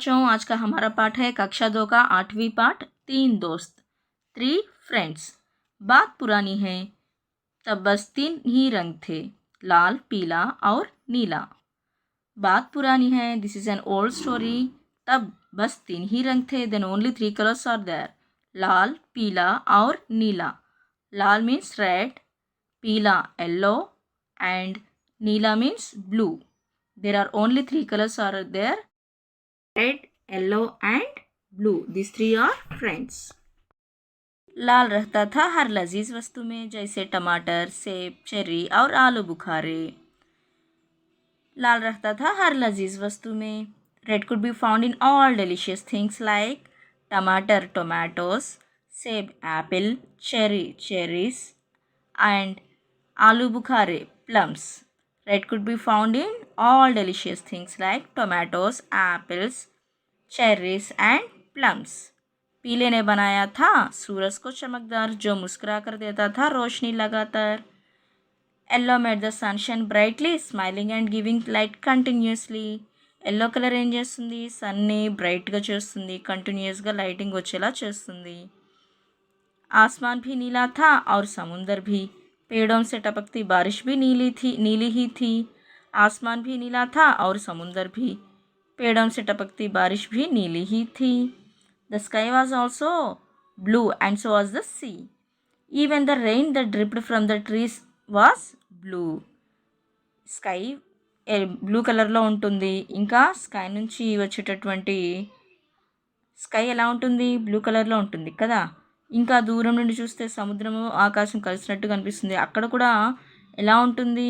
बच्चों, आज का हमारा पाठ है कक्षा 2 का 8वीं पाठ 3 दोस्त 3 फ्रेंड्स। बात पुरानी है, तब बस 3 ही रंग थे, लाल, पीला और नीला। बात पुरानी है, this is an old story. तब बस 3 ही रंग थे, then only 3 colours are there, लाल, पीला और नीला। लाल मीन्स रेड, पीला येलो and नीला means blue. There are only 3 colors are there, red, yellow and blue. These 3 are friends. लाल रहता था हर लजीज वस्तु में, जैसे टमाटर, सेब, चेरी और आलू बुखारे। लाल रहता था हर लजीज वस्तु में। Red could be found in all delicious things like टमाटर tomatoes, सेब apple, cherry cherries and aloo bukhare plums. Red could be found in all delicious things like tomatoes, apples, cherries and plums. पीले ने बनाया था सूरज को चमकदार, जो मुस्कुरा कर देता था रोशनी लगातार। Yellow made the sun shine brightly, smiling and giving light continuously. Yellow colour ఏం చేస్తుంది? సన్ని బ్రైట్గా చేస్తుంది, కంటిన్యూస్గా లైటింగ్ వచ్చేలా చేస్తుంది. आसमान भी नीला था और समुंदर भी, पेड़ों से टपकती बारिश भी नीली ही थी। आसमान भी नीला था और समुंदर भी, पेड़ों से टपकती बारिश भी नीली ही थी। The sky was also blue and so was the sea. Even the rain that dripped from the trees was blue. Sky blue కలర్లో ఉంటుంది, ఇంకా స్కై నుంచి వచ్చేటటువంటి స్కై ఎలా ఉంటుంది? బ్లూ కలర్లో ఉంటుంది కదా. ఇంకా దూరం నుండి చూస్తే సముద్రము ఆకాశం కలిసినట్టు కనిపిస్తుంది, అక్కడ కూడా ఎలా ఉంటుంది?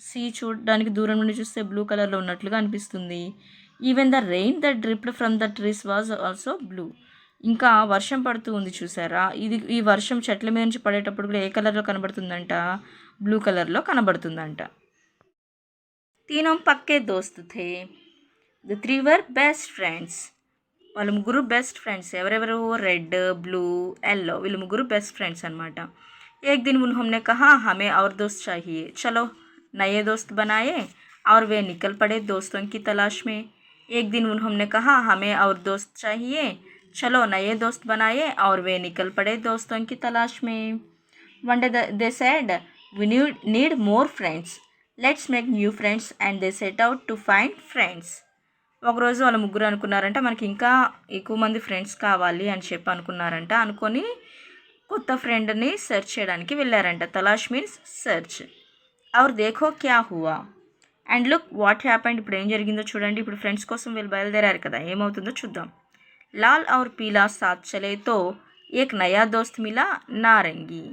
సీ చూడడానికి దూరం నుండి చూస్తే బ్లూ కలర్లో ఉన్నట్లుగా అనిపిస్తుంది. Even the rain that dripped from the trees was also blue. ఇంకా వర్షం పడుతూ ఉంది చూసారా, ఈ వర్షం చెట్ల మీద నుంచి పడేటప్పుడు కూడా ఏ కలర్లో కనబడుతుందంట? బ్లూ కలర్లో కనబడుతుందంట. తీనం పక్కే దోస్తు థే, ద 3 వర్ బెస్ట్ ఫ్రెండ్స్. వాళ్ళు ముగ్గురు బెస్ట్ ఫ్రెండ్స్. ఎవరెవరు? రెడ్, బ్లూ, येलो, వీళ్ళు ముగ్గురు బెస్ట్ ఫ్రెండ్స్ అనమాట. एक दिन उन्होंने कहा हमें और दोस्त चाहिए, चलो नए दोस्त बनाए और वे निकल पड़े दोस्तों की तलाश में. एक दिन उन्होंने कहा हमें और दोस्त चाहिए, चलो नए दोस्त बनाए और वे निकल पड़े दोस्तों की तलाश में. One day they said we need more friends, let's make new friends, and they set out to find friends. ఒకరోజు వాళ్ళ ముగ్గురు అనుకున్నారంట, మనకి ఇంకా ఎక్కువ మంది ఫ్రెండ్స్ కావాలి అని చెప్పి అనుకున్నారంట. అనుకొని కొత్త ఫ్రెండ్ని సెర్చ్ చేయడానికి వెళ్ళారంట. Talaash means search. और देखो क्या हुआ అండ్ లుక్ వాట్ హ్యాపెండ్. ఇప్పుడు ఏం జరిగిందో చూడండి. ఇప్పుడు ఫ్రెండ్స్ కోసం వీళ్ళు బయలుదేరారు కదా, ఏమవుతుందో చూద్దాం. లాల్ और पीला साथ चले तो एक नया दोस्त मिला नारंगी.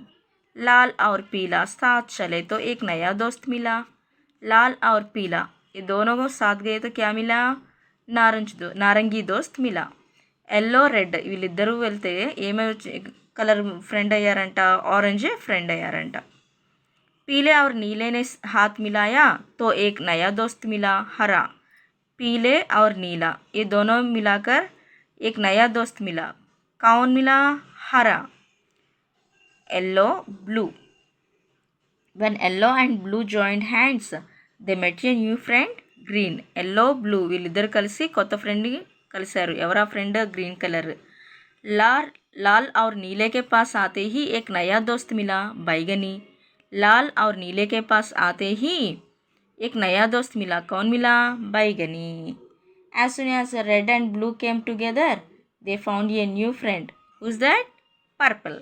लाल और पीला साथ चले तो एक नया दोस्त मिला. लाल और पीला ये दोनों को साथ गए तो क्या मिला? నారంగి దోస్త్ మిలా. ఎల్లో, రెడ్ వీళ్ళిద్దరూ వెళ్తే ఏమై కలర్ ఫ్రెండ్ అయ్యారంట? ఆరెంజ్ ఫ్రెండ్ అయ్యారంట. पीले और नीले ने हाथ मिलाया तो एक नया दोस्त मिला हरा. पीले और नीला ये दोनों मिलाकर एक नया दोस्त मिला. कौन मिला? हरा. Yellow, blue. when yellow and blue joined hands they met a new friend green. Yellow, blue వీళ్ళిద్దరు కలిసి కొత్త ఫ్రెండ్ని కలిశారు. ఎవరా ఫ్రెండ్? Green colour. लाल और नीले के पास आते ही एक नया दोस्त मिला बैगनी. लाल और नीले के पास आते ही एक नया दोस्त मिला. कौन मिला? बैगनी. as soon as red and blue came together they found a new friend. who's that? purple.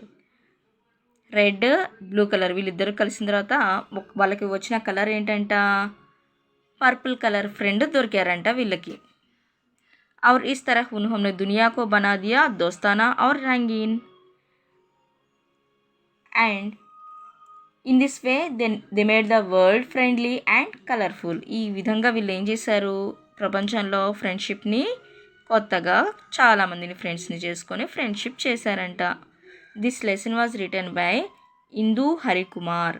Red, blue colour వీళ్ళిద్దరు కలిసిన తర్వాత వాళ్ళకి వచ్చిన కలర్ ఏంటంట? पर्पल कलर फ्रेंड దొరికారంట వీళ్ళకి. और इस तरह उन्होंने दुनिया को बना दिया दोस्ताना और रंगीन. and in this way they made the world friendly and colorful. ఈ విధంగా వీళ్ళు ఏం చేశారు? ప్రపంచంలో ఫ్రెండ్షిప్ని కొత్తగా చాలామందిని ఫ్రెండ్స్ని చేసుకొని ఫ్రెండ్షిప్ చేశారంట. This lesson was written by Indu Harikumar.